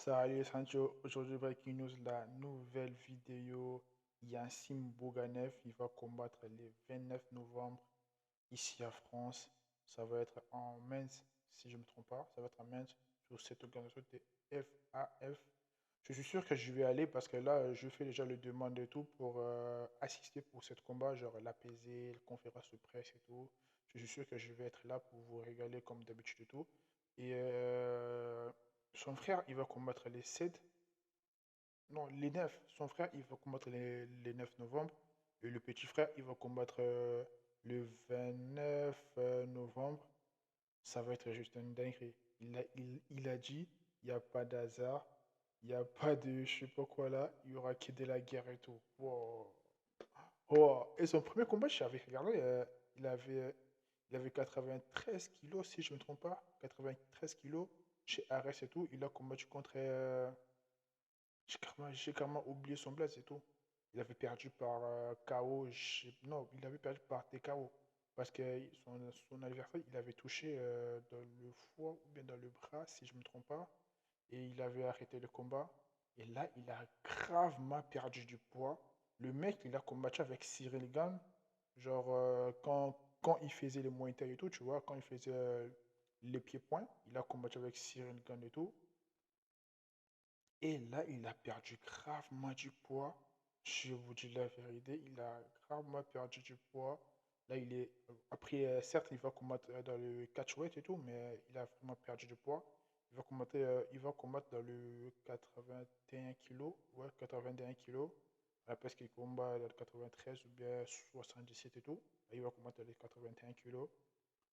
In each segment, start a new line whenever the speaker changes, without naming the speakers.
Salut Sancho, aujourd'hui Breaking News, la nouvelle vidéo. Yassim Bouganev, il va combattre le 29 novembre ici à France. Ça va être en Minsk, si je ne me trompe pas. Ça va être en Minsk, sur cette organisation de FAF. Je suis sûr que je vais aller parce que là, je fais déjà le demande et tout pour assister pour ce combat, genre l'apaiser, la conférence de presse et tout. Je suis sûr que je vais être là pour vous régaler comme d'habitude et tout. Et son frère, il va combattre les 7, non, les 9. Son frère, il va combattre les 9 novembre. Et le petit frère, il va combattre le 29 novembre. Ça va être juste une dinguerie. Il a dit, il n'y a pas d'hasard, il n'y a pas de je sais pas quoi là, il y aura que de la guerre et tout. Wow. Oh. Et son premier combat, j'avais regardé, il avait, il avait 93 kilos, si je ne me trompe pas. 93 kilos chez Ares et tout. Il a combattu contre. J'ai carrément oublié son blaze et tout. Il avait perdu par KO. Non, il avait perdu par TKO. Parce que son adversaire, il avait touché dans le foie ou bien dans le bras, si je ne me trompe pas. Et il avait arrêté le combat. Et là, il a gravement perdu du poids. Le mec, il a combattu avec Cyril Gann. Genre, quand il faisait les Muay Thai et tout, tu vois, quand il faisait les pieds-points, il a combattu avec Cyril Gann et tout. Et là, il a perdu gravement du poids. Je vous dis la vérité, il a gravement perdu du poids. Là, il est. Après, certes, il va combattre dans le catchweight et tout, mais il a vraiment perdu du poids. Il va combattre dans le 81 kilos. Ouais, 81 kilos. Parce qu'il combat dans le 93 ou bien 77 et tout. Là, il va combattre dans les 81 kilos.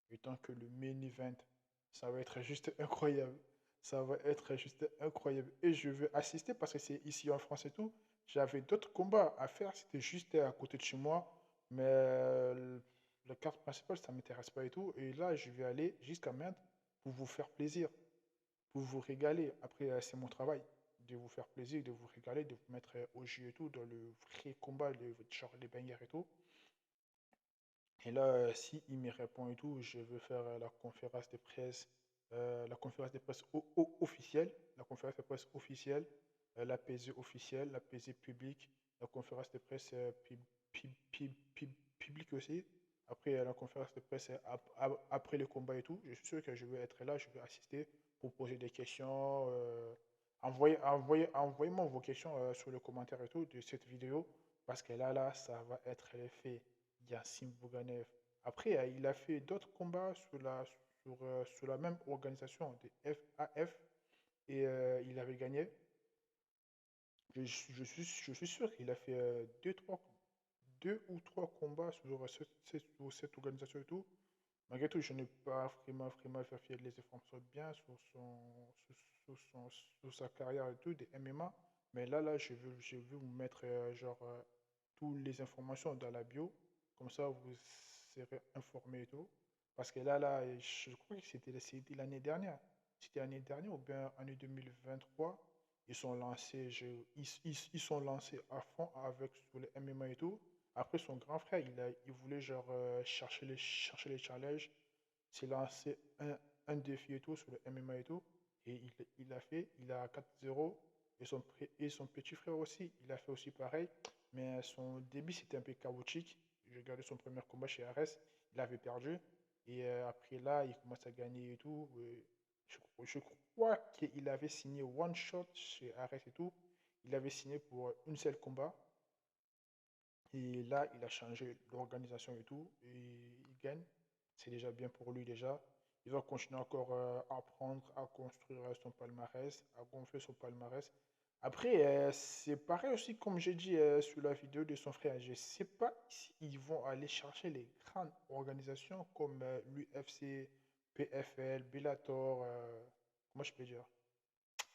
Et tant que le main event, ça va être juste incroyable. Ça va être juste incroyable. Et je veux assister parce que c'est ici en France et tout. J'avais d'autres combats à faire. C'était juste à côté de chez moi. Mais la carte principale, ça ne m'intéresse pas et tout. Et là, je vais aller jusqu'à Mende pour vous faire plaisir, pour vous régaler. Après, c'est mon travail de vous faire plaisir, de vous régaler, de vous mettre au jus et tout, dans le vrai combat, genre les bangers et tout. Et là, si il me répond et tout, je veux faire la conférence de presse officielle, la conférence de presse officielle, la PZ officielle, la PZ publique, la conférence de presse publique aussi. Après la conférence de presse après le combat et tout, je suis sûr que je vais être là, je vais assister pour poser des questions. Envoyez-moi vos questions sur le commentaire et tout de cette vidéo parce que là, ça va être le fait. Yassim Bouganev. Après, il a fait d'autres combats sur la même organisation de FAF et il avait gagné. Je suis sûr qu'il a fait deux ou trois combats sur cette organisation et tout. Malgré tout, je n'ai pas vraiment vérifié les informations bien sur sa carrière et tout, de MMA. Mais là, je veux vous mettre toutes les informations dans la bio. Comme ça, vous serez informé et tout. Parce que là, je crois que c'était l'année dernière. C'était l'année dernière ou bien année 2023. Ils sont lancés à fond avec sur le MMA et tout. Après, son grand frère, il voulait chercher les challenges. Il s'est lancé un défi et tout sur le MMA et tout. Et il a fait, il a 4-0. Et son petit frère aussi, il a fait aussi pareil. Mais son début, c'était un peu chaotique. J'ai regardé son premier combat chez Ares. Il avait perdu. Et après là, il commence à gagner et tout. Je crois qu'il avait signé one shot chez Ares et tout. Il avait signé pour une seule combat. Et là, il a changé l'organisation et tout. Et il gagne. C'est déjà bien pour lui déjà. Il va continuer encore à apprendre, à construire son palmarès, à gonfler son palmarès. Après, c'est pareil aussi, comme j'ai dit sur la vidéo de son frère. Je ne sais pas s'ils vont aller chercher les grandes organisations comme l'UFC, PFL, Bellator, comment je peux dire?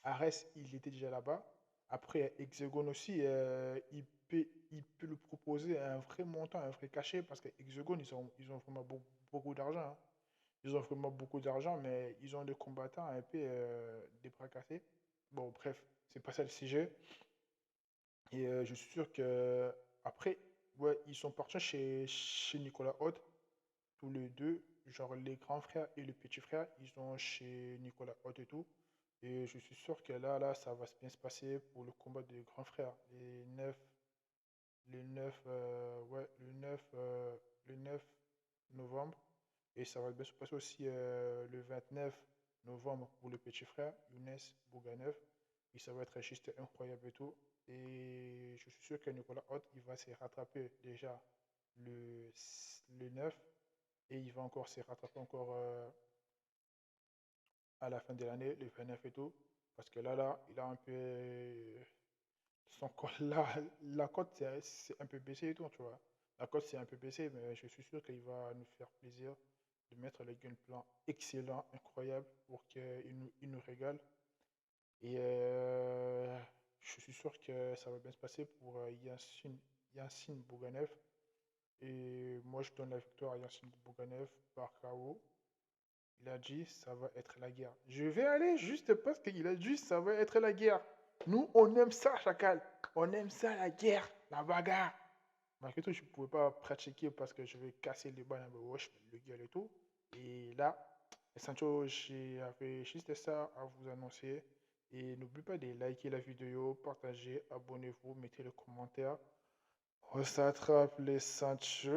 Ares, il était déjà là-bas. Après, Hexagon aussi, il peut lui proposer un vrai montant, un vrai cachet, parce que Hexagon, ils ont vraiment beaucoup d'argent, hein. Ils ont vraiment beaucoup d'argent, mais ils ont des combattants un peu des bras cassés. Bon, bref, c'est pas ça le sujet. Et je suis sûr que après, ouais, ils sont partis chez Nicolas Haute, tous les deux, genre les grands frères et le petit frère, ils sont chez Nicolas Haute et tout. Et je suis sûr que là, ça va bien se passer pour le combat des grands frères. Le 9 novembre. Et ça va bien se passer aussi le 29 novembre pour le petit frère, Younes Bouganev. Et ça va être juste incroyable et tout. Et je suis sûr que Nicolas Hott, il va se rattraper déjà le, le 9 et il va encore se rattraper encore à la fin de l'année, le 29 et tout. Parce que là, il a un peu son col là, la cote c'est un peu baissé et tout, tu vois. La cote c'est un peu baissé, mais je suis sûr qu'il va nous faire plaisir de mettre le game plan excellent, incroyable, pour qu'il nous régale. Et je suis sûr que ça va bien se passer pour Yacine Bouganev. Et moi, je donne la victoire à Yacine Bouganev par KO. Il a dit ça va être la guerre. Je vais aller juste parce qu'il a dit ça va être la guerre. Nous, on aime ça, Chacal. On aime ça, la guerre, la bagarre. Malgré tout, je ne pouvais pas pratiquer parce que je vais casser les balles, wesh, le gueule et tout. Et là, Sancho, j'avais juste ça à vous annoncer. Et n'oubliez pas de liker la vidéo, partager, abonnez-vous, mettez le commentaire. On s'attrape les Sancho.